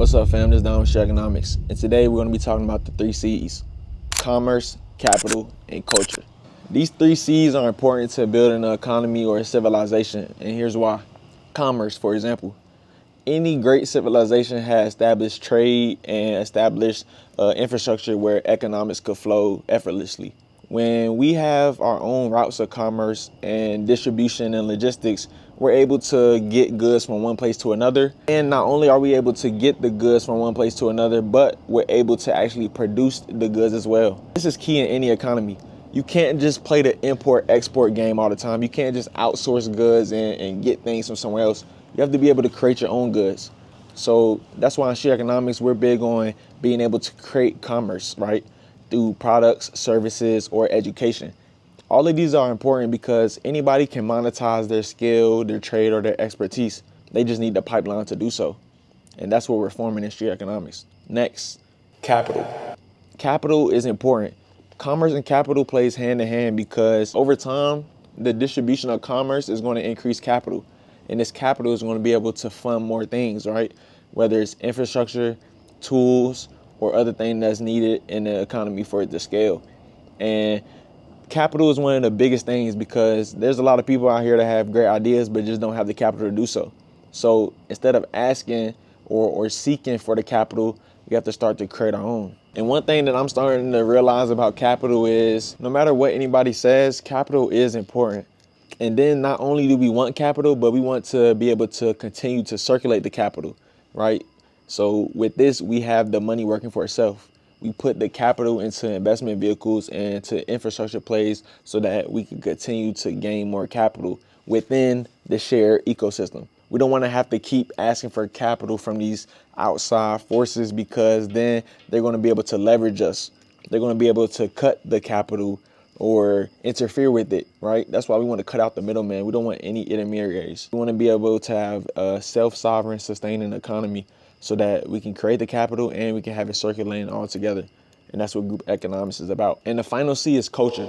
What's up, fam? This is Economics, and today we're going to be talking about the 3 C's: commerce, capital, and culture. These 3 C's are important to building an economy or a civilization, and here's why. Commerce, for example. Any great civilization has established trade and established infrastructure where economics could flow effortlessly. When we have our own routes of commerce and distribution and logistics, we're able to get goods from one place to another. And not only are we able to get the goods from one place to another, but we're able to actually produce the goods as well. This is key in any economy. You can't just play the import-export game all the time. You can't just outsource goods and get things from somewhere else. You have to be able to create your own goods. So that's why in Sheer Economics, we're big on being able to create commerce, right? Through products, services, or education. All of these are important because anybody can monetize their skill, their trade, or their expertise. They just need the pipeline to do so. And that's what we're forming in Sheer Economics. Next, capital. Capital is important. Commerce and capital plays hand in hand because over time, the distribution of commerce is going to increase capital. And this capital is going to be able to fund more things, right? Whether it's infrastructure, tools, or other thing that's needed in the economy for it to scale. And capital is one of the biggest things because there's a lot of people out here that have great ideas but just don't have the capital to do so. So instead of asking or seeking for the capital, we have to start to create our own. And one thing that I'm starting to realize about capital is no matter what anybody says, capital is important. And then not only do we want capital, but we want to be able to continue to circulate the capital, right? So with this, we have the money working for itself. We put the capital into investment vehicles and to infrastructure plays so that we can continue to gain more capital within the shared ecosystem. We don't want to have to keep asking for capital from these outside forces because then they're going to be able to leverage us. They're going to be able to cut the capital or interfere with it, right? That's why we want to cut out the middleman. We don't want any intermediaries. We want to be able to have a self-sovereign, sustaining economy so that we can create the capital and we can have it circulating all together. And that's what group economics is about. And the final C is culture.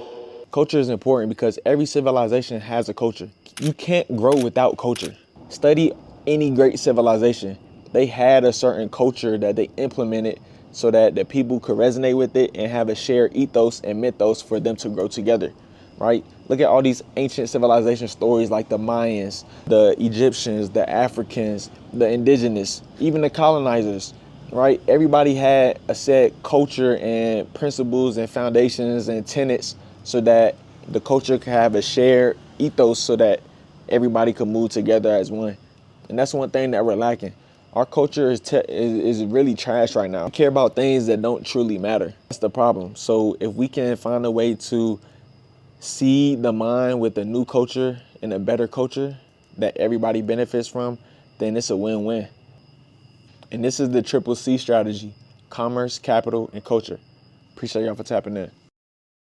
Culture is important because every civilization has a culture. You can't grow without culture. Study any great civilization. They had a certain culture that they implemented so that the people could resonate with it and have a shared ethos and mythos for them to grow together, right? Look at all these ancient civilization stories like the Mayans, the Egyptians, the Africans, the indigenous, even the colonizers, right? Everybody had a set culture and principles and foundations and tenets so that the culture could have a shared ethos so that everybody could move together as one. And that's one thing that we're lacking. Our culture is really trash right now. We care about things that don't truly matter. That's the problem. So if we can find a way to seed the mind with a new culture and a better culture that everybody benefits from, then it's a win-win. And this is the triple C strategy: commerce, capital, and culture. Appreciate y'all for tapping in.